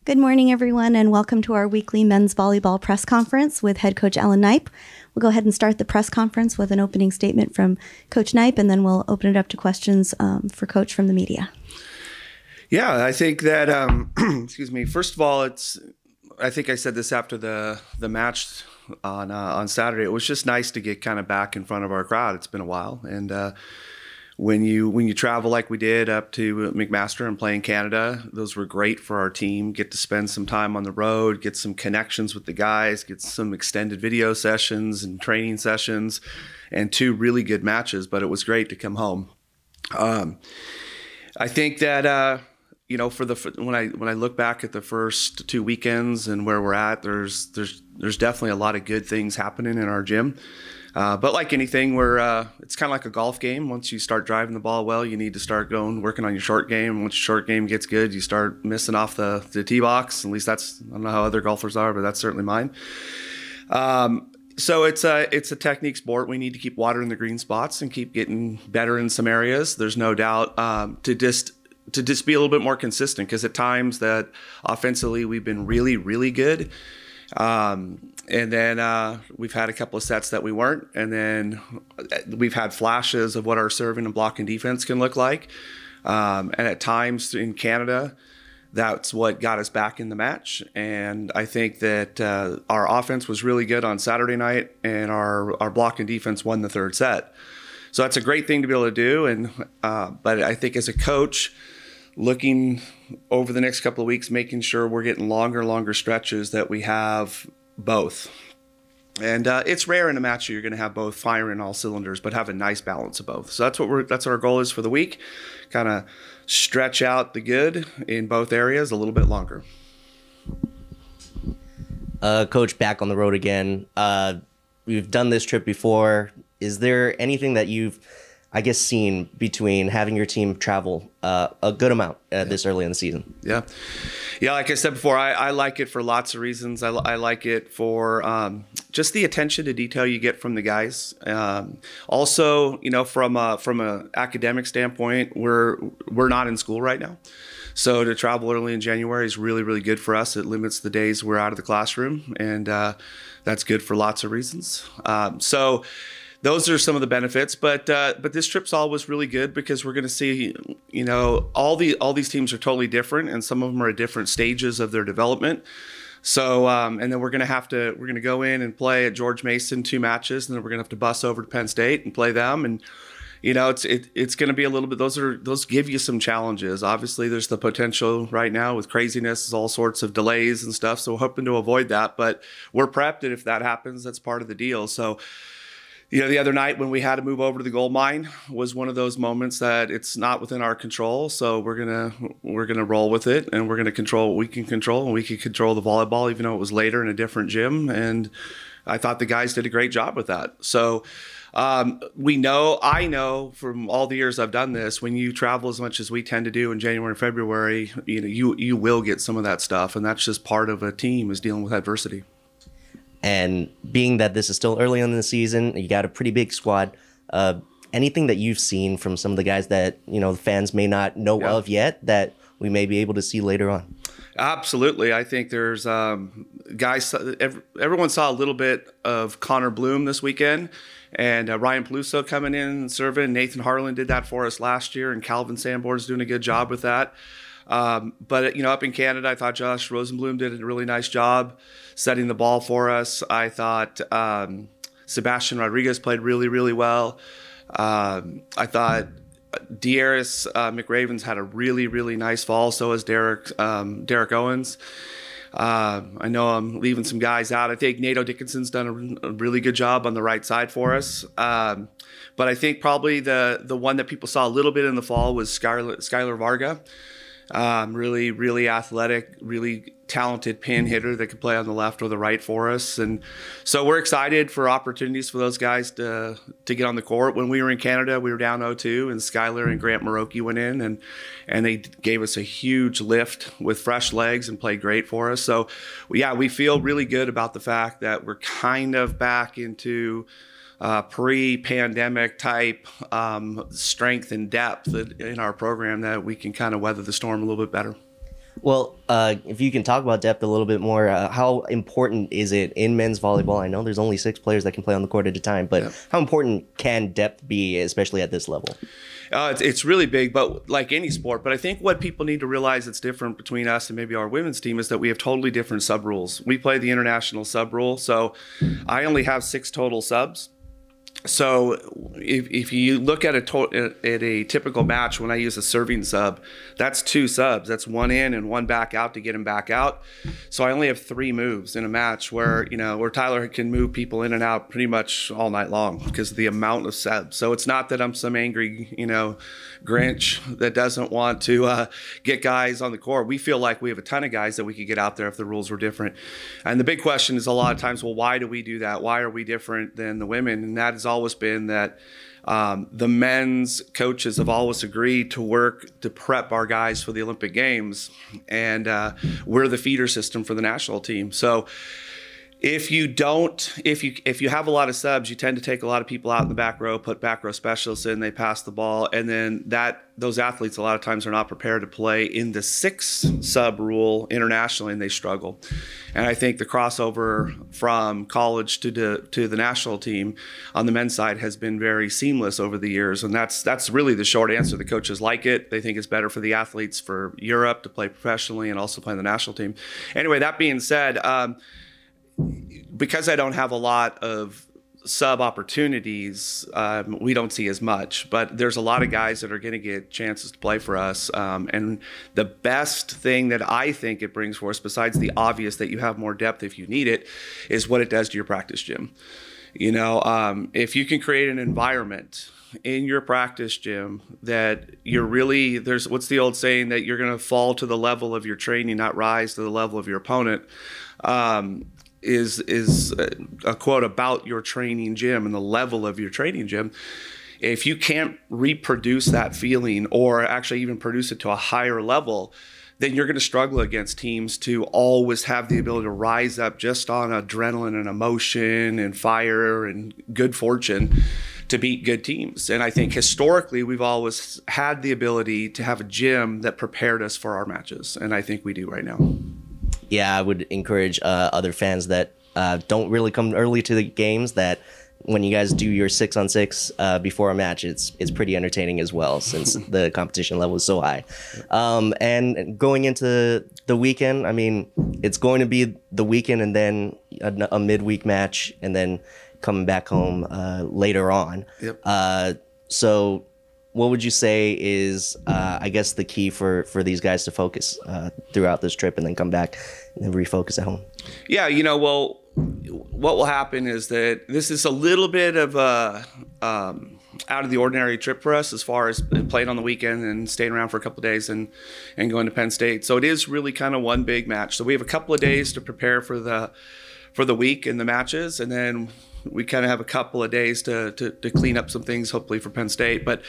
Good morning, everyone, and welcome to our weekly men's volleyball press conference with head coach Knipe. We'll go ahead and start the press conference with an opening statement from Coach Knipe, and then we'll open it up to questions for Coach from the media. Yeah, I think that, excuse me, first of all, I think I said this after the match on Saturday. It was just nice to get kind of back in front of our crowd. It's been a while. And when you travel like we did up to McMaster and play in Canada, those were great for our team. Get to spend some time on the road, get some connections with the guys, get some extended video sessions and training sessions, and 2 really good matches. But it was great to come home. I think that when I look back at the first 2 weekends and where we're at, there's definitely a lot of good things happening in our gym. But like anything, it's kind of like a golf game. Once you start driving the ball well, you need to start working on your short game. Once your short game gets good, you start missing off the tee box. At least I don't know how other golfers are, but that's certainly mine. So it's a technique sport. We need to keep watering the green spots and keep getting better in some areas. There's no doubt to just be a little bit more consistent, because at times that offensively we've been really, really good. And then we've had a couple of sets that we weren't. And then we've had flashes of what our serving and blocking defense can look like. And at times in Canada, that's what got us back in the match. And I think that our offense was really good on Saturday night, and our blocking defense won the 3rd set. So that's a great thing to be able to do. And but I think as a coach, looking over the next couple of weeks, making sure we're getting longer stretches that we have both. And it's rare in a match that you're going to have both firing all cylinders, but have a nice balance of both. So that's what our goal is for the week. Kind of stretch out the good in both areas a little bit longer. Coach, back on the road again. We've done this trip before. Is there anything that you've, I guess, seen between having your team travel a good amount this early in the season? Yeah. Like I said before, I like it for lots of reasons. I like it for just the attention to detail you get from the guys. Also, from a academic standpoint, we're not in school right now. So to travel early in January is really, really good for us. It limits the days we're out of the classroom, and that's good for lots of reasons. So those are some of the benefits, but this trip's always really good because we're going to see, all these teams are totally different, and some of them are at different stages of their development. So, and then we're going to go in and play at George Mason 2 matches, and then we're going to have to bus over to Penn State and play them. And, it's going to be a little bit, those give you some challenges. Obviously there's the potential right now with craziness, all sorts of delays and stuff. So we're hoping to avoid that, but we're prepped. And if that happens, that's part of the deal. So, the other night when we had to move over to the gold mine was one of those moments that it's not within our control. So we're gonna roll with it, and we're gonna control what we can control, and we can control the volleyball, even though it was later in a different gym. And I thought the guys did a great job with that. So I know from all the years I've done this, when you travel as much as we tend to do in January and February, you will get some of that stuff, and that's just part of a team, is dealing with adversity. And being that this is still early on in the season, you got a pretty big squad. Anything that you've seen from some of the guys that, the fans may not know of yet that we may be able to see later on? Absolutely. I think there's guys, everyone saw a little bit of Connor Bloom this weekend, and Ryan Peluso coming in and serving. Nathan Harlan did that for us last year, and Calvin Sanborn's doing a good job with that. But up in Canada, I thought Josh Rosenblum did a really nice job setting the ball for us. I thought Sebastian Rodriguez played really, really well. I thought Dearis McRavens had a really, really nice fall. So has Derek Owens. I know I'm leaving some guys out. I think Nato Dickinson's done a really good job on the right side for us. But I think probably the one that people saw a little bit in the fall was Skylar Varga. Really, really athletic, really talented pin hitter that could play on the left or the right for us. And so we're excited for opportunities for those guys to get on the court. When we were in Canada, we were down 0-2, and Skylar and Grant Maroki went in, and they gave us a huge lift with fresh legs and played great for us. So, yeah, we feel really good about the fact that we're kind of back into pre-pandemic type strength and depth in our program that we can kind of weather the storm a little bit better. Well, if you can talk about depth a little bit more, how important is it in men's volleyball? I know there's only 6 players that can play on the court at a time, but how important can depth be, especially at this level? It's really big, but like any sport. But I think what people need to realize that's different between us and maybe our women's team is that we have totally different sub rules. We play the international sub rule, so I only have 6 total subs. So if you look at a typical match, when I use a serving sub, that's 2 subs. That's 1 in and 1 back out to get him back out. So I only have 3 moves in a match where Tyler can move people in and out pretty much all night long because of the amount of subs. So it's not that I'm some angry, Grinch that doesn't want to get guys on the court. We feel like we have a ton of guys that we could get out there if the rules were different. And the big question is a lot of times, well, why do we do that? Why are we different than the women? And that has always been that the men's coaches have always agreed to work to prep our guys for the Olympic Games, and we're the feeder system for the national team. So if you have a lot of subs, you tend to take a lot of people out in the back row, put back row specialists in, they pass the ball, and then those athletes a lot of times are not prepared to play in the 6 sub rule internationally, and they struggle. And I think the crossover from college to the national team on the men's side has been very seamless over the years, and that's really the short answer. The coaches like it. They think it's better for the athletes for Europe to play professionally and also play in the national team. Anyway, that being said, because I don't have a lot of sub opportunities, we don't see as much, but there's a lot of guys that are going to get chances to play for us. And the best thing that I think it brings for us, besides the obvious that you have more depth if you need it, is what it does to your practice gym. If you can create an environment in your practice gym that what's the old saying, that you're going to fall to the level of your training, not rise to the level of your opponent. Is a quote about your training gym and the level of your training gym. If you can't reproduce that feeling or actually even produce it to a higher level, then you're going to struggle against teams to always have the ability to rise up just on adrenaline and emotion and fire and good fortune to beat good teams. And I think historically we've always had the ability to have a gym that prepared us for our matches, and I think we do right now. Yeah, I would encourage other fans that don't really come early to the games, that when you guys do your 6-on-6 before a match, it's pretty entertaining as well, since the competition level is so high. And going into the weekend, I mean, it's going to be the weekend and then a midweek match and then coming back home later on. Yep. So what would you say is, I guess, the key for these guys to focus throughout this trip and then come back and then refocus at home? Yeah, well, what will happen is that this is a little bit of a out of the ordinary trip for us as far as playing on the weekend and staying around for a couple of days and going to Penn State. So it is really kind of one big match. So we have a couple of days to prepare for the week and the matches, and then we kind of have a couple of days to clean up some things, hopefully, for Penn State. But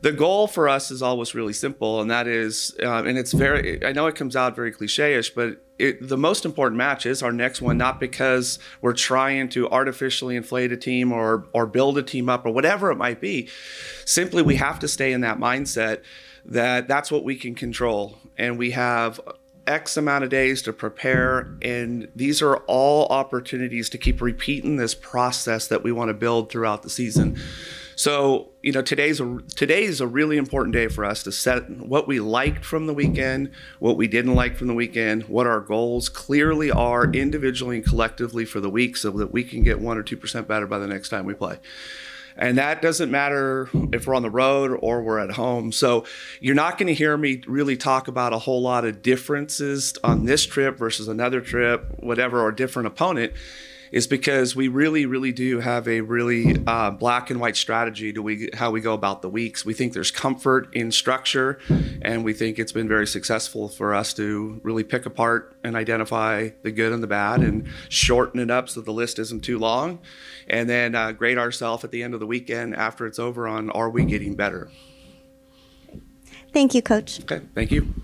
the goal for us is always really simple, and that is, and it's I know it comes out very cliche-ish, but the most important match is our next one, not because we're trying to artificially inflate a team or build a team up or whatever it might be. Simply, we have to stay in that mindset that that's what we can control, and we have X amount of days to prepare, and these are all opportunities to keep repeating this process that we want to build throughout the season. So, today is a really important day for us to set what we liked from the weekend, what we didn't like from the weekend, what our goals clearly are individually and collectively for the week, so that we can get 1 or 2% better by the next time we play. And that doesn't matter if we're on the road or we're at home. So you're not going to hear me really talk about a whole lot of differences on this trip versus another trip, whatever, or different opponent, is because we really, really do have a really black and white strategy to how we go about the weeks. We think there's comfort in structure, and we think it's been very successful for us to really pick apart and identify the good and the bad and shorten it up so the list isn't too long, and then grade ourselves at the end of the weekend after it's over on, are we getting better? Thank you, Coach. Okay, thank you.